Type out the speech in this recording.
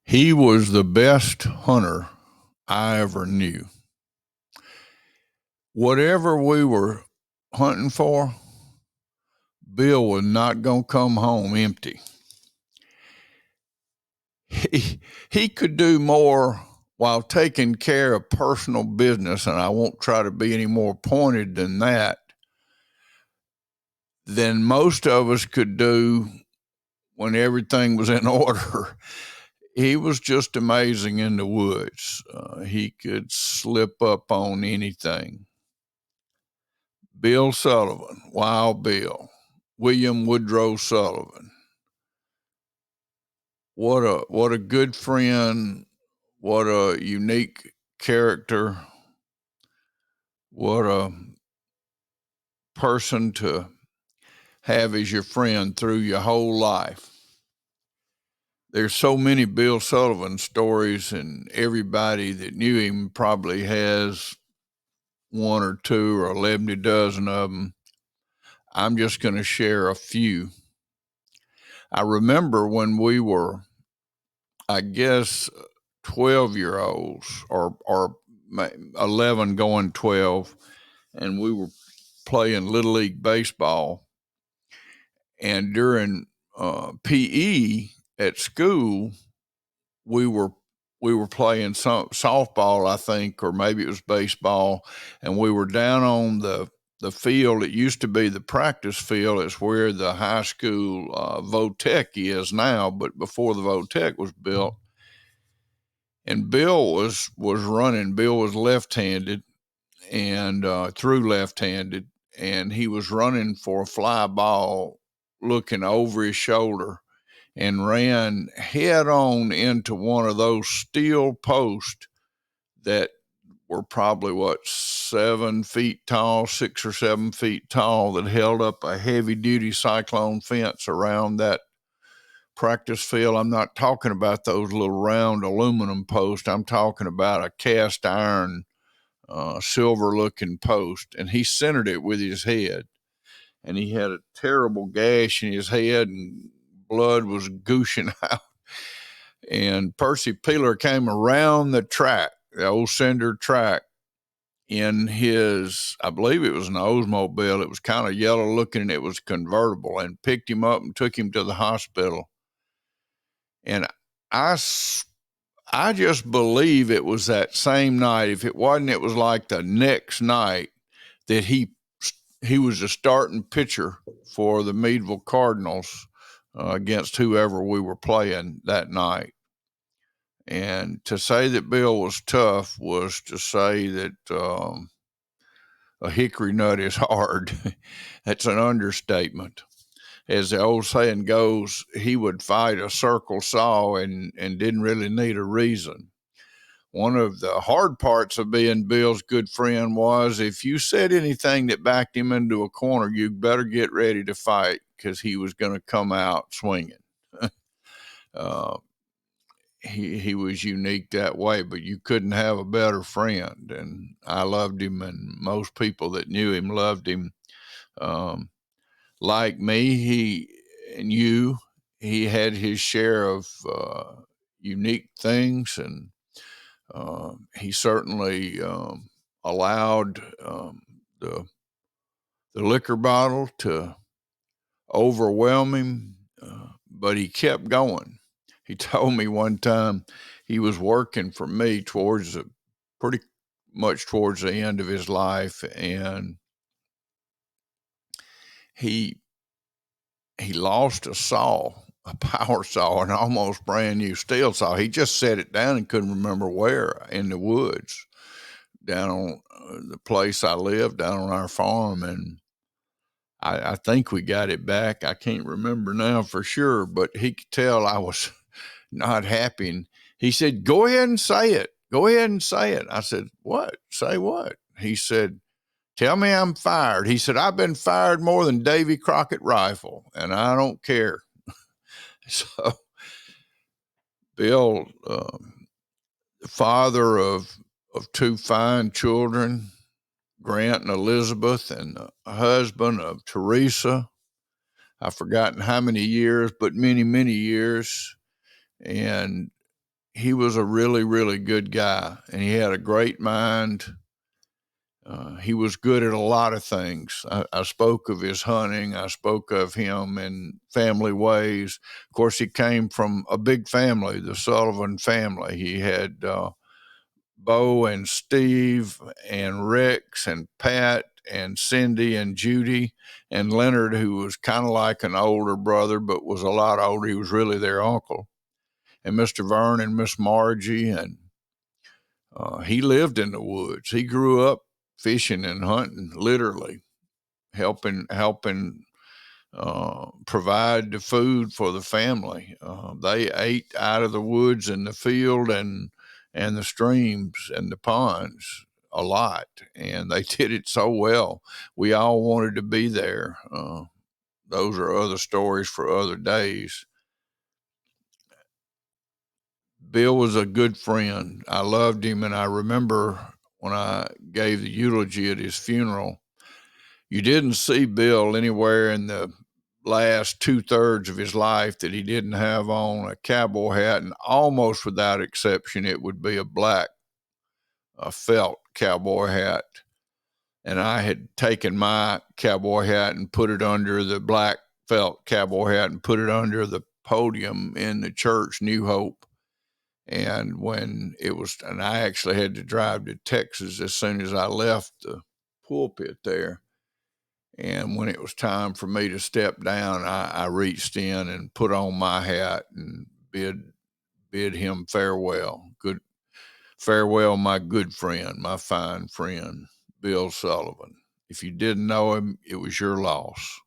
He was the best hunter I ever knew. Whatever we were hunting for, Bill was not going to come home empty. He could do more while taking care of personal business, and I won't try to be any more pointed than that, than most of us could do when everything was in order. He was just amazing in the woods. He could slip up on anything. Bill Sullivan, Wild Bill, William Woodrow Sullivan. What a good friend, what a unique character, what a person to have as your friend through your whole life. There's so many Bill Sullivan stories, and everybody that knew him probably has one or two or 11 dozen of them. I'm just going to share a few. I remember when we were, I guess, 12-year-olds or 11 going 12, and we were playing Little League Baseball. And during PE at school, we were playing some softball, I think, or maybe it was baseball, and we were down on the field. It used to be the practice field. It's where the high school Votech is now, but before the Votech was built. And Bill was running. Bill was left-handed and threw left-handed, and he was running for a fly ball, looking over his shoulder, and ran head on into one of those steel posts that were probably 7 feet tall, 6 or 7 feet tall, that held up a heavy duty cyclone fence around that practice field. I'm not talking about those little round aluminum posts. I'm talking about a cast iron, silver looking post, and he centered it with his head, and he had a terrible gash in his head, and blood was gushing out. And Percy Peeler came around the track, the old cinder track, in his, I believe it was an Oldsmobile. It was kind of yellow looking, and it was convertible, and picked him up and took him to the hospital. And I just believe it was that same night. If it wasn't, it was like the next night that he was a starting pitcher for the Meadville Cardinals against whoever we were playing that night. And to say that Bill was tough was to say that a hickory nut is hard. That's an understatement. As the old saying goes, he would fight a circle saw and didn't really need a reason. One of the hard parts of being Bill's good friend was if you said anything that backed him into a corner, you better get ready to fight, because he was going to come out swinging. He was unique that way, but you couldn't have a better friend. And I loved him, and most people that knew him loved him. Like me, he had his share of unique things, and he certainly allowed the liquor bottle to overwhelm him, but he kept going. He told me one time he was working for me pretty much towards the end of his life, and he lost a saw, a power saw, an almost brand new steel saw. He just set it down and couldn't remember where, in the woods down on the place I lived, down on our farm. And I think we got it back. I can't remember now for sure, but he could tell I was not happy. And he said, "Go ahead and say it. Go ahead and say it." I said, "What? Say what?" He said, "Tell me I'm fired." He said, "I've been fired more than Davy Crockett rifle, and I don't care." So Bill, the father of two fine children, Grant and Elizabeth, and a husband of Teresa. I've forgotten how many years, but many, many years. And he was a really, really good guy, and he had a great mind. He was good at a lot of things. I spoke of his hunting. I spoke of him in family ways. Of course, he came from a big family, the Sullivan family. He had Bo and Steve and Rex and Pat and Cindy and Judy and Leonard, who was kind of like an older brother, but was a lot older. He was really their uncle. And Mr. Vern and Miss Margie. And he lived in the woods. He grew up fishing and hunting, literally helping provide the food for the family. They ate out of the woods and the field and the streams and the ponds a lot, and they did it so well. We all wanted to be there. Those are other stories for other days. Bill was a good friend. I loved him, and I remember when I gave the eulogy at his funeral, you didn't see Bill anywhere in the last 2/3 of his life that he didn't have on a cowboy hat, and almost without exception, it would be a black felt cowboy hat. And I had taken my cowboy hat and put it under the black felt cowboy hat and put it under the podium in the church, New Hope. And when it was, and I actually had to drive to Texas as soon as I left the pulpit there. And when it was time for me to step down, I reached in and put on my hat and bid him farewell. Good farewell, my good friend, my fine friend, Bill Sullivan. If you didn't know him, it was your loss.